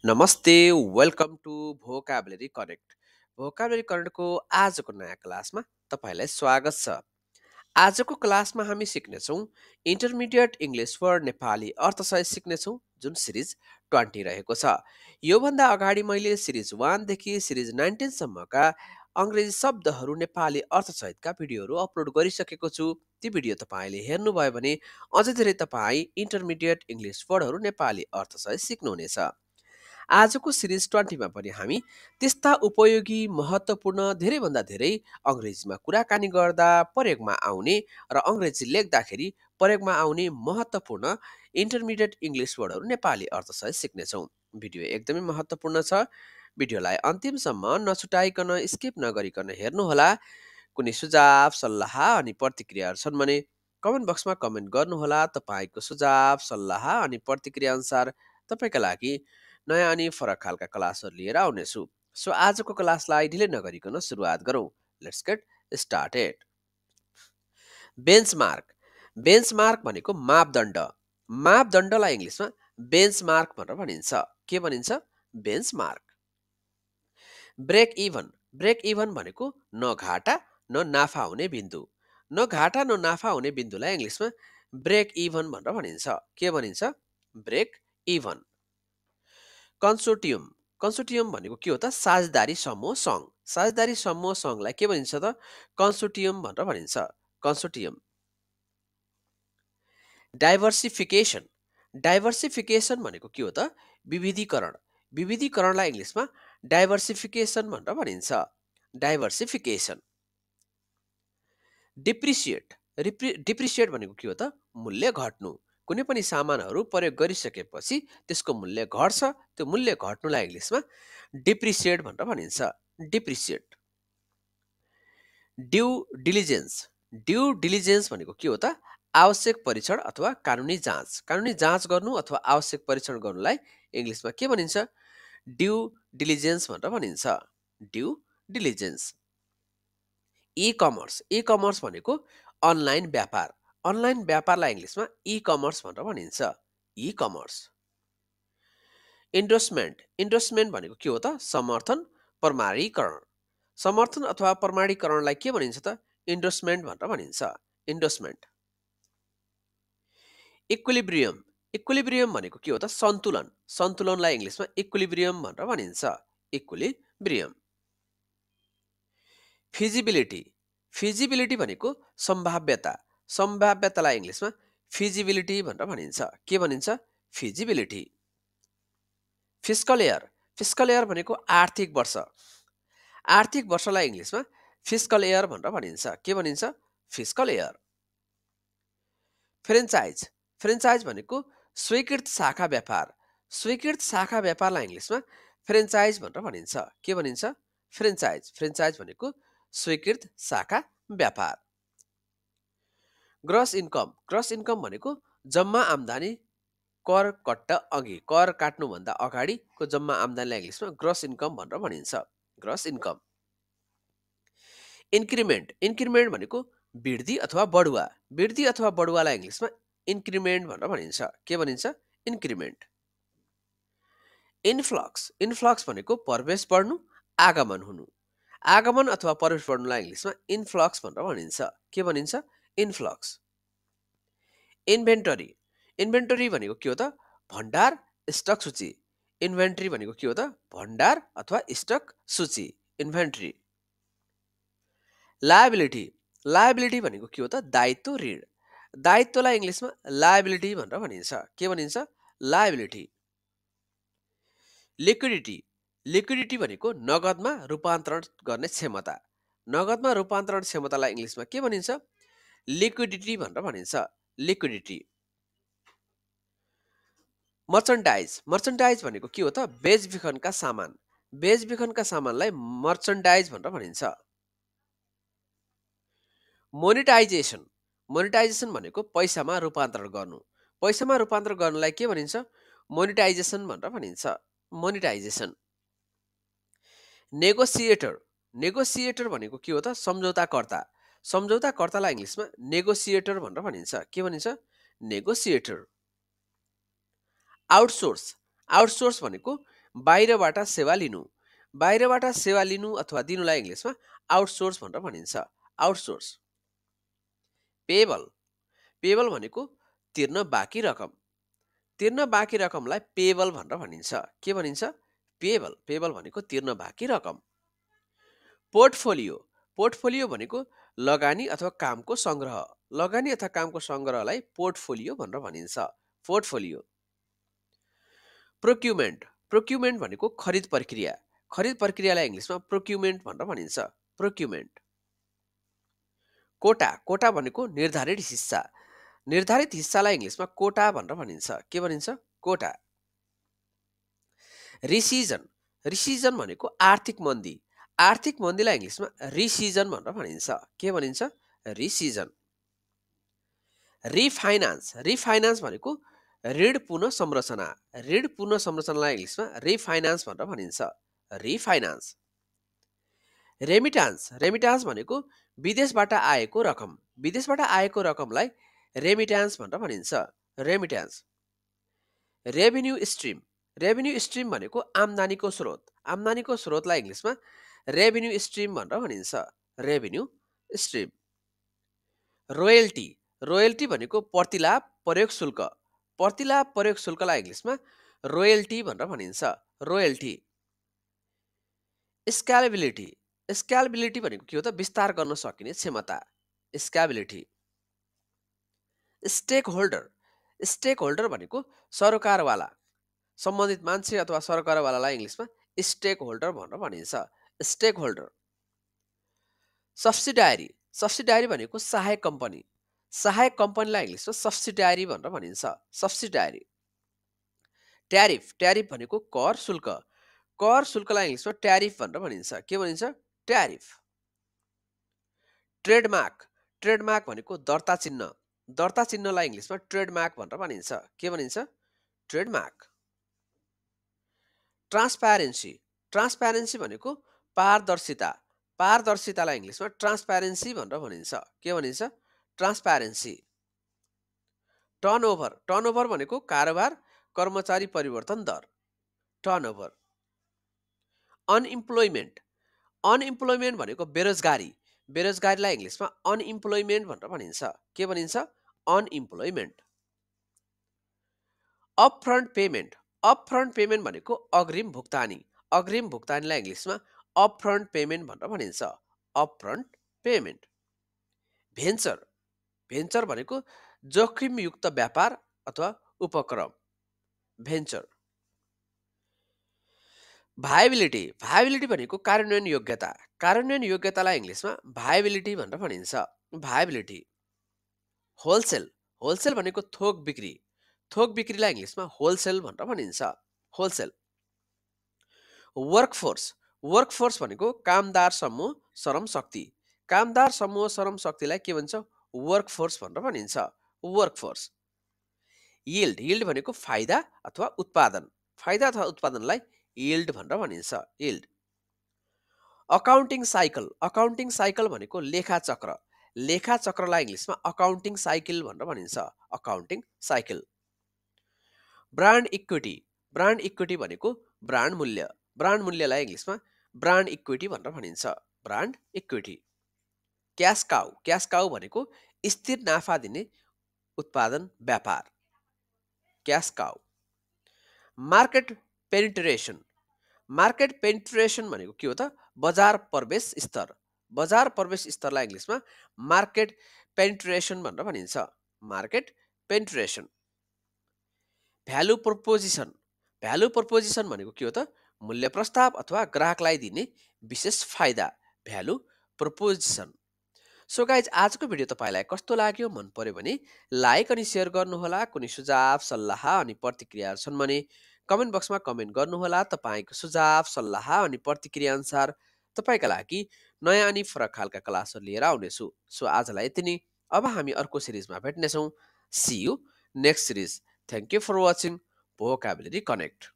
नमस्ते welcome to vocabulary connect vocabulary कनेक्टको आजको नयाँ क्लासमा तपाईँलाई स्वागत छ। आजको क्लासमा हामी सिक्नेछौँ इन्टरमिडिएट इङ्ग्लिस फर नेपाली अर्थसहित सिक्नेछौँ जुन सिरिज 20 रहेको छ। योभन्दा अगाडि मैले सिरिज 1 देखि सिरिज 19 सम्मका अङ्ग्रेजी शब्दहरू नेपाली अर्थसहितका भिडियोहरू अपलोड गरिसकेको छु। ती भिडियो तपाईँले हेर्नुभयो भने अझै धेरै तपाईँ इन्टरमिडिएट इङ्ग्लिस वर्डहरू नेपाली अर्थसहित सिक्नुहुनेछ। आजको सिरिज 20 मा पनि हामी त्यस्ता उपयोगी महत्त्वपूर्ण धेरैभन्दा धेरै अङ्ग्रेजीमा कुराकानी गर्दा प्रयोगमा आउने र अङ्ग्रेजी लेख्दाखेरि प्रयोगमा आउने महत्त्वपूर्ण इन्टरमिडिएट इङ्ग्लिस वर्डहरू नेपाली अर्थसहित सिक्नेछौँ। भिडियो एकदमै महत्त्वपूर्ण छ। भिडियोलाई अन्तिमसम्म नछुटाइकन स्किप नगरिकन हेर्नुहोला। कुनै सुझाव सल्लाह अनि प्रतिक्रियाहरू छन् भने कमेन्ट बक्समा कमेन्ट गर्नुहोला। तपाईँको सुझाव सल्लाह अनि प्रतिक्रिया अनुसार तपाईँका लागि नयाँ अनि फरक खालका क्लासहरू लिएर आउनेछु। सो आजको क्लासलाई ढिलै नगरिकन सुरुवात गरौँ। Let's get started. Benchmark. Benchmark भनेको मापदण्ड। मापदण्डलाई इङ्ग्लिसमा बेन्चमार्क भनेर भनिन्छ। के भनिन्छ? Benchmark. Break even. Break even भनेको न घाटा न नाफा हुने बिन्दु। न घाटा न नाफा हुने बिन्दुलाई इङ्ग्लिसमा ब्रेक इभन भनेर भनिन्छ। के भनिन्छ? Brake even. कन्सोर्टियम। कन्सोर्टियम भनेको के हो त? साझेदारी समूह सङ्घ। साझेदारी समूह सङ्घलाई के भनिन्छ त? कन्सोर्टियम भनेर भनिन्छ। कन्सोर्टियम। डाइभर्सिफिकेसन। डाइभर्सिफिकेसन भनेको के हो त? विविधीकरण। विविधीकरणलाई इङ्ग्लिसमा डाइभर्सिफिकेसन भनेर भनिन्छ। डाइभर्सिफिकेसन। डिप्रिसिएट। डिप्रिसिएट भनेको के हो त? मूल्य घट्नु। कुनै पनि सामानहरू प्रयोग गरिसकेपछि त्यसको मूल्य घट्छ। त्यो मूल्य घट्नुलाई इङ्ग्लिसमा डिप्रिसिएट भनेर भनिन्छ। Depreciate. Due diligence. Due diligence भनेको के हो त? आवश्यक परीक्षण अथवा कानुनी जाँच। कानुनी जाँच गर्नु अथवा आवश्यक परीक्षण गर्नुलाई इङ्ग्लिसमा के भनिन्छ? ड्यू डिलिजेन्स भनेर भनिन्छ। Due diligence. E commerce. E commerce भनेको अनलाइन व्यापार। अनलाइन व्यापारलाई इङ्ग्लिसमा ई कमर्स भनेर भनिन्छ। E commerce. इन्डोर्समेन्ट। इन्डोर्समेन्ट भनेको के हो त? समर्थन प्रमाणीकरण। समर्थन अथवा प्रमाणीकरणलाई के भनिन्छ त? इन्डोर्समेन्ट भनेर भनिन्छ। इन्डोर्समेन्ट। इक्विलिब्रियम। इक्विलिब्रियम भनेको के हो त? सन्तुलन। सन्तुलनलाई इङ्ग्लिसमा इक्विलिब्रियम भनेर भनिन्छ। इक्विलिब्रियम। फिजिबिलिटी। फिजिबिलिटी भनेको सम्भाव्यता। सम्भाव्यतालाई इङ्ग्लिसमा फिजिबिलिटी भनेर भनिन्छ। के भनिन्छ? Feasibility. Fiscal year. Fiscal year भनेको आर्थिक वर्ष। आर्थिक वर्षलाई इङ्ग्लिसमा फिस्कल इयर भनेर भनिन्छ। के भनिन्छ? Fiscal year. फ्रेन्चाइज। फ्रेन्चाइज भनेको स्वीकृत शाखा व्यापार। स्वीकृत शाखा व्यापारलाई इङ्ग्लिसमा फ्रेन्चाइज भनेर भनिन्छ। के भनिन्छ? फ्रेन्चाइज। फ्रेन्चाइज भनेको स्वीकृत शाखा व्यापार। Gross income. ग्रस इन्कम भनेको जम्मा आम्दानी कर कट्ट अघि, कर काट्नुभन्दा अगाडिको जम्मा आम्दानीलाई इङ्ग्लिसमा ग्रस इन्कम भनेर भनिन्छ। Gross income. इन्क्रिमेन्ट। इन्क्रिमेन्ट भनेको वृद्धि अथवा बढुवा। वृद्धि अथवा बढुवालाई इङ्ग्लिसमा इन्क्रिमेन्ट भनेर भनिन्छ। के भनिन्छ? इन्क्रिमेन्ट। इन्फ्लक्स। इन्फ्लक्स भनेको प्रवेश बढ्नु, आगमन हुनु। आगमन अथवा प्रवेश बढ्नुलाई इङ्ग्लिसमा इन्फ्लक्स भनेर भनिन्छ। के भनिन्छ? इन्फ्लक्स। इन्भेन्टरी। इन्भेन्टरी भनेको के हो त? भण्डार, स्टक सूची। इन्भेन्टरी भनेको के हो त? भण्डार अथवा स्टक सूची। इन्भेन्टरी। लायबिलिटी। लायबिलिटी भनेको के हो त? दायित्व, ऋण। दायित्वलाई इङ्ग्लिसमा लायबिलिटी भनेर भनिन्छ। के भनिन्छ? लायबिलिटी। लिक्विडिटी। लिक्विडिटी भनेको नगदमा रूपान्तरण गर्ने क्षमता। नगदमा रूपान्तरण क्षमतालाई इङ्ग्लिसमा के भनिन्छ? लिक्विडिटी भनेर भनिन्छ। लिक्विडिटी। मर्चन्डाइज। मर्चन्डाइज भनेको के हो त? बेचबिखनका सामान। बेचबिखनका सामानलाई मर्चन्डाइज भनेर भनिन्छ। मोनिटाइजेसन। मोनिटाइजेसन भनेको पैसामा रूपान्तरण गर्नु। पैसामा रूपान्तरण गर्नलाई के भनिन्छ? मोनिटाइजेसन भनेर भनिन्छ। मोनिटाइजेसन। नेगोसिएटर। नेगोसिएटर भनेको के हो त? सम्झौताकर्ता। सम्झौताकर्तालाई इङ्ग्लिसमा नेगोसिएटर भनेर भनिन्छ। के भनिन्छ? नेगोसिएटर। आउटसोर्स। आउटसोर्स भनेको बाहिरबाट सेवा लिनु। बाहिरबाट सेवा लिनु अथवा दिनुलाई इङ्ग्लिसमा आउटसोर्स भनेर भनिन्छ। आउटसोर्स। पेबल। पेबल भनेको तिर्न बाँकी रकम। तिर्न बाँकी रकमलाई पेबल भनेर भनिन्छ। के भनिन्छ? पेबल। पेबल भनेको तिर्न बाँकी रकम। पोर्टफोलियो। पोर्टफोलियो भनेको लगानी अथवा कामको सङ्ग्रह। लगानी अथवा कामको सङ्ग्रहलाई पोर्टफोलियो भनेर भनिन्छ। पोर्टफोलियो। प्रोक्युमेन्ट। प्रोक्युमेन्ट भनेको खरिद प्रक्रिया। खरिद प्रक्रियालाई इङ्ग्लिसमा प्रोक्युमेन्ट भनेर भनिन्छ। प्रोक्युमेन्ट। कोटा। कोटा भनेको निर्धारित हिस्सा। निर्धारित हिस्सालाई इङ्ग्लिसमा कोटा भनेर भनिन्छ। के भनिन्छ? कोटा। रिसिजन। रिसिजन भनेको आर्थिक मन्दी। आर्थिक मन्दीलाई इङ्ग्लिसमा रिसिजन भनेर भनिन्छ। के भनिन्छ? रिसिजन। रिफाइनान्स। रिफाइनान्स भनेको ऋण पुनः संरचना। ऋण पुनः संरचनालाई इङ्ग्लिसमा रिफाइनान्स भनेर भनिन्छ। रिफाइनान्स। रेमिटान्स। रेमिटान्स भनेको विदेशबाट आएको रकम। विदेशबाट आएको रकमलाई रेमिटान्स भनेर भनिन्छ। Remittance. Revenue stream. Revenue stream भनेको आम्दानीको स्रोत। आम्दानीको स्रोतलाई इङ्ग्लिसमा रेभिन्यू स्ट्रिम भनेर भनिन्छ। Revenue stream. रोयल्टी। रोयल्टी भनेको प्रतिलाभ प्रयोग शुल्क। प्रतिलाभ प्रयोग शुल्कलाई इङ्ग्लिसमा रोयल्टी भनेर भनिन्छ। रोयल्टी। स्क्यालेबिलिटी। स्क्यालेबिलिटी भनेको के हो त? विस्तार गर्न सकिने क्षमता। Scalability. Stakeholder. Stakeholder भनेको सरोकारवाला। सम्बन्धित मान्छे अथवा सरकारवालालाई इङ्ग्लिसमा स्टेक होल्डर भनेर भनिन्छ। Stake holder. सब्सिडायरी। सब्सिडायरी भनेको सहायक कम्पनी। सहायक कम्पनीलाई इङ्ग्लिसमा सब्सिडायरी भनेर भनिन्छ। सब्सिडायरी। ट्यारिफ। ट्यारिफ भनेको कर शुल्क। कर शुल्कलाई इङ्ग्लिसमा ट्यारिफ भनेर भनिन्छ। के भनिन्छ? ट्यारिफ। ट्रेडमार्क। ट्रेडमार्क भनेको दर्ता चिन्ह। दर्ता चिन्हलाई इङ्ग्लिसमा ट्रेडमार्क भनेर भनिन्छ। के भनिन्छ? ट्रेडमार्क। ट्रान्सप्यारेन्सी। ट्रान्सप्यारेन्सी भनेको पारदर्शिता। पारदर्शितालाई इङ्ग्लिसमा ट्रान्सप्यारेन्सी भनेर भनिन्छ। के भनिन्छ? ट्रान्सप्यारेन्सी। टर्नओभर। टर्नओभर भनेको कारोबार कर्मचारी परिवर्तन दर। टर्नओभर। अनइम्प्लोइमेन्ट। अनइम्प्लोइमेन्ट भनेको बेरोजगारी। बेरोजगारीलाई इङ्ग्लिसमा अनइम्प्लोइमेन्ट भनेर भनिन्छ। के भनिन्छ? Unemployment. Upfront payment. Upfront payment भनेको अग्रिम भुक्तानी। अग्रिम भुक्तानीलाई इङ्ग्लिसमा अपफ्रन्ट पेमेन्ट भनेर भनिन्छ। Upfront payment. भेन्चर। भेन्चर भनेको जोखिमयुक्त व्यापार अथवा उपक्रम। भेन्चर। भायबिलिटी। भायबिलिटी भनेको कार्यान्वयन योग्यता। कार्यान्वयन योग्यतालाई इङ्ग्लिसमा भायबिलिटी भनेर भनिन्छ। भायबिलिटी। होलसेल। होलसेल भनेको थोक बिक्री। थोक बिक्रीलाई इङ्ग्लिसमा होलसेल भनेर भनिन्छ। होलसेल। वर्कफोर्स। वर्कफोर्स भनेको कामदार समूह श्रम शक्ति। कामदार समूह श्रम शक्तिलाई के भन्छ? वर्कफोर्स भनेर भनिन्छ। वर्कफोर्स। यिल्ड। यिल्ड भनेको फाइदा अथवा उत्पादन। फाइदा अथवा उत्पादनलाई यिल्ड भनेर भनिन्छ। Yield. Accounting cycle. Accounting cycle भनेको लेखा चक्र। लेखा चक्रलाई इङ्ग्लिसमा अकाउन्टिङ साइकल भनेर भनिन्छ। Accounting cycle. Brand equity. Brand equity भनेको ब्रान्ड मूल्य। ब्रान्ड मूल्यलाई इङ्ग्लिसमा ब्रान्ड इक्विटी भनेर भनिन्छ। Brand equity. Cash cow. Cash cow भनेको स्थिर नाफा दिने उत्पादन व्यापार। Cash cow. Market penetration. Market penetration भनेको के हो त? बजार प्रवेश स्तर। बजार प्रवेश स्तरलाई इङ्ग्लिसमा मार्केट पेनिट्रेसन भनेर भनिन्छ। Market penetration. Value proposition. Value proposition भनेको के हो त? मूल्य प्रस्ताव अथवा ग्राहकलाई दिने विशेष फाइदा। Value proposition. सो गाइज, आजको भिडियो तपाईँलाई कस्तो लाग्यो? मन पर्यो भने लाइक अनि सेयर गर्नुहोला। कुनै सुझाव सल्लाह अनि प्रतिक्रिया छन् भने कमेन्ट बक्समा कमेन्ट गर्नुहोला। तपाईँको सुझाव सल्लाह अनि प्रतिक्रिया अनुसार तपाईँका लागि नयाँ अनि फरक खालका क्लासहरू लिएर आउनेछु। सो आजलाई यति नै। अब हामी अर्को सिरिजमा भेट्नेछौँ। See you next series. Thank you for watching vocabulary connect.